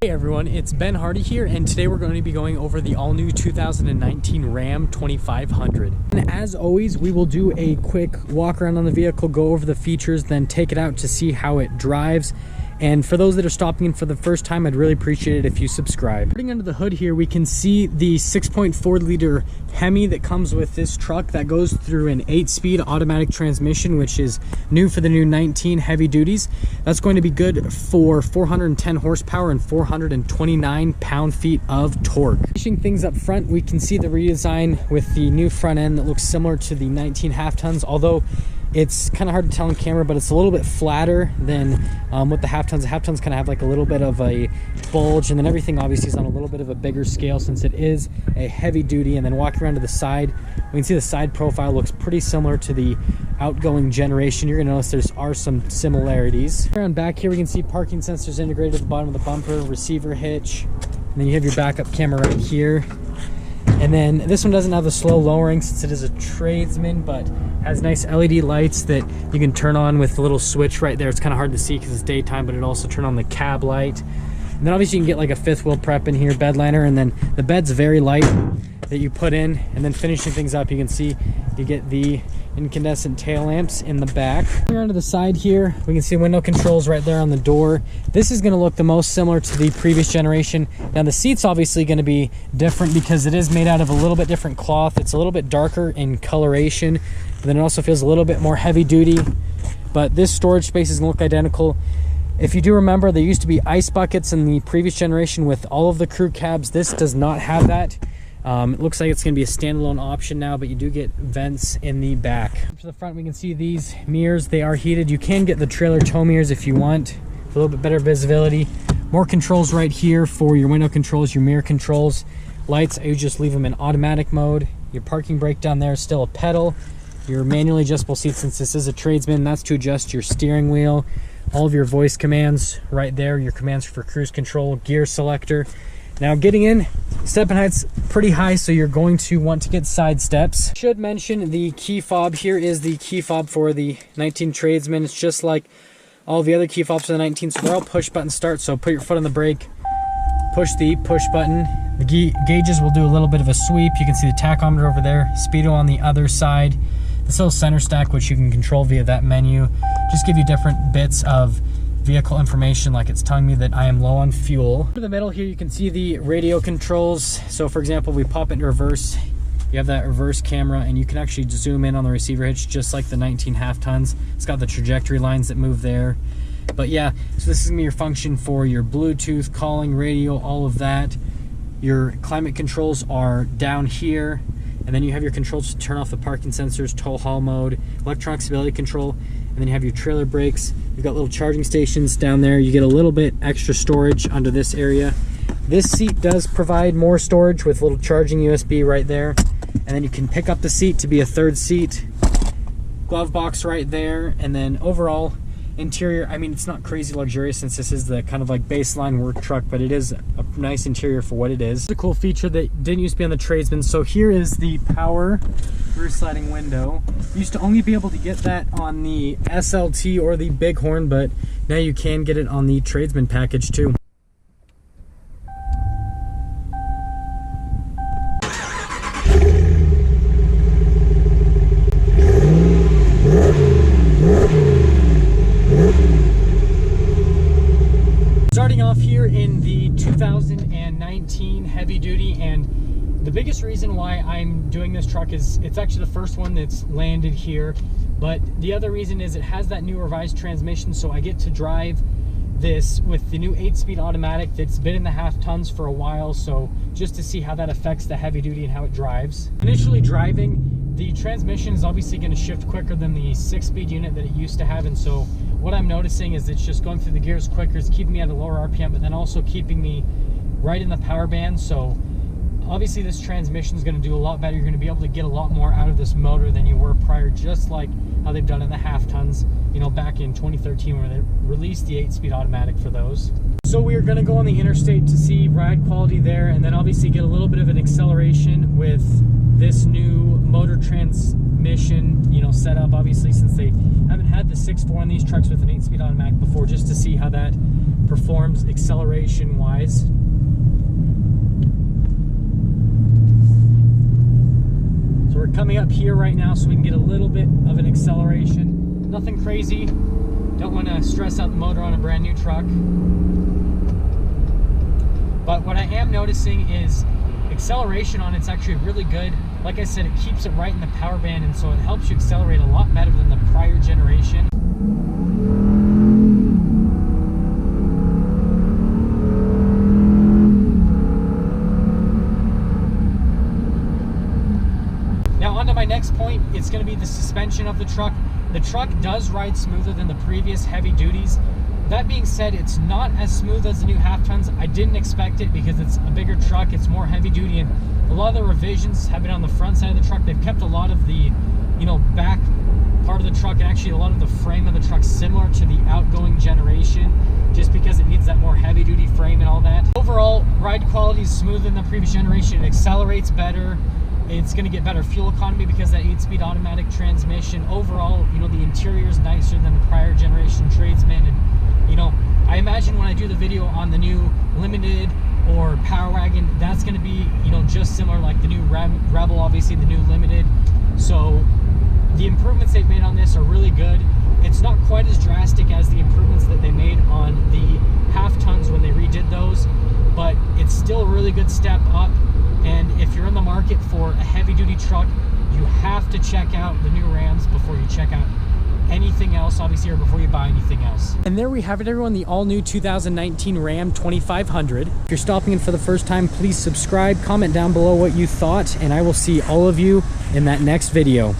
Hey everyone, it's Ben Hardy here, and today we're going to be going over the all-new 2019 Ram 2500. And as always, we will do a quick walk around on the vehicle, go over the features, then take it out to see how it drives. And for those that are stopping in for the first time, I'd really appreciate it if you subscribe. Putting under the hood here, we can see the 6.4 liter Hemi that comes with this truck that goes through an 8-speed automatic transmission, which is new for the new 19 heavy duties. That's going to be good for 410 horsepower and 429 pound-feet of torque. Finishing things up front, we can see the redesign with the new front end that looks similar to the 19 half tons, although it's kind of hard to tell on camera, but it's a little bit flatter than with the half tons. The half tons kind of have like a little bit of a bulge, and then everything obviously is on a little bit of a bigger scale since it is a heavy duty. And then walking around to the side, we can see the side profile looks pretty similar to the outgoing generation. You're gonna notice there are some similarities. Around back here, we can see parking sensors integrated at the bottom of the bumper, receiver hitch, and then you have your backup camera right here. And then this one doesn't have the slow lowering since it is a Tradesman, but has nice LED lights that you can turn on with the little switch right there. It's kind of hard to see because it's daytime, but it also turn on the cab light. And then obviously you can get like a fifth wheel prep in here, bed liner, and then the bed's very light that you put in. And then finishing things up, you can see you get the incandescent tail lamps in the back. Here onto the side here, we can see window controls right there on the door. This is going to look the most similar to the previous generation. Now the seat's obviously going to be different because it is made out of a little bit different cloth. It's a little bit darker in coloration, and then it also feels a little bit more heavy duty, but this storage space is going to look identical. If you do remember, there used to be ice buckets in the previous generation with all of the crew cabs. This does not have that. It looks like it's going to be a standalone option now, but you do get vents in the back. To the front, we can see these mirrors. They are heated. You can get the trailer tow mirrors if you want, a little bit better visibility. More controls right here for your window controls, your mirror controls. Lights, you just leave them in automatic mode. Your parking brake down there is still a pedal. Your manually adjustable seat, since this is a Tradesman, that's to adjust your steering wheel. All of your voice commands right there, your commands for cruise control, gear selector. Now getting in, stepping height's pretty high, so you're going to want to get side steps. Should mention the key fob here is the key fob for the 19 Tradesman. It's just like all the other key fobs for the 19, so they're all push button start. So put your foot on the brake, push the push button. The gauges will do a little bit of a sweep. You can see the tachometer over there, speedo on the other side. This little center stack, which you can control via that menu, just give you different bits of vehicle information, like it's telling me that I am low on fuel. To the middle here, you can see the radio controls. So for example, we pop it in reverse, you have that reverse camera, and you can actually zoom in on the receiver hitch just like the 19 half tons. It's got the trajectory lines that move there. But yeah, so this is gonna be your function for your Bluetooth, calling, radio, all of that. Your climate controls are down here, and then you have your controls to turn off the parking sensors, tow haul mode, electronic stability control, and then you have your trailer brakes. You've got little charging stations down there. You get a little bit extra storage under this area. This seat does provide more storage with little charging USB right there, and then you can pick up the seat to be a third seat. Glove box right there, and then overall interior, I mean, it's not crazy luxurious since this is the kind of like baseline work truck, but it is a nice interior for what it is. It's a cool feature that didn't used to be on the Tradesman. So here is the power rear sliding window. You used to only be able to get that on the SLT or the Bighorn, but now you can get it on the Tradesman package too. Starting off here in the 2019 heavy duty, and the biggest reason why I'm doing this truck is it's actually the first one that's landed here, but the other reason is it has that new revised transmission, so I get to drive this with the new 8-speed automatic that's been in the half tons for a while, so just to see how that affects the heavy duty and how it drives. Initially driving, the transmission is obviously going to shift quicker than the 6-speed unit that it used to have, and so what I'm noticing is it's just going through the gears quicker. It's keeping me at a lower RPM, but then also keeping me right in the power band. So obviously this transmission is going to do a lot better. You're going to be able to get a lot more out of this motor than you were prior, just like how they've done in the half tons, you know, back in 2013 when they released the 8-speed automatic for those. So we are going to go on the interstate to see ride quality there, and then obviously get a little bit of an acceleration with this new motor transmission transmission, you know, set up, obviously, since they haven't had the 6.4 on these trucks with an 8-speed automatic before, just to see how that performs acceleration wise. So we're coming up here right now so we can get a little bit of an acceleration. Nothing crazy. Don't want to stress out the motor on a brand new truck. But what I am noticing is acceleration on it's actually really good. Like I said, it keeps it right in the power band, and so it helps you accelerate a lot better than the prior generation. Now on to my next point, it's going to be the suspension of the truck. The truck does ride smoother than the previous heavy duties. That being said, it's not as smooth as the new half tons. I didn't expect it because it's a bigger truck, it's more heavy duty, and a lot of the revisions have been on the front side of the truck. They've kept a lot of the, you know, back part of the truck, and actually a lot of the frame of the truck similar to the outgoing generation, just because it needs that more heavy duty frame and all that. Overall, ride quality is smoother than the previous generation. It accelerates better. It's going to get better fuel economy because that 8-speed automatic transmission. Overall, you know, the interior is nicer than the prior generation Tradesmen. And, you know, I imagine when I do the video on the new Limited or Power Wagon, that's going to be, you know, just similar, like the new Rebel, obviously the new Limited. So the improvements they've made on this are really good. It's not quite as drastic as the improvements that they made on the half tons when they redid those, but it's still a really good step up. And if you're in the market for a heavy duty truck, you have to check out the new Rams before you check out anything else, obviously, or before you buy anything else. And there we have it, everyone, the all new 2019 Ram 2500. If you're stopping in for the first time, please subscribe, comment down below what you thought, and I will see all of you in that next video.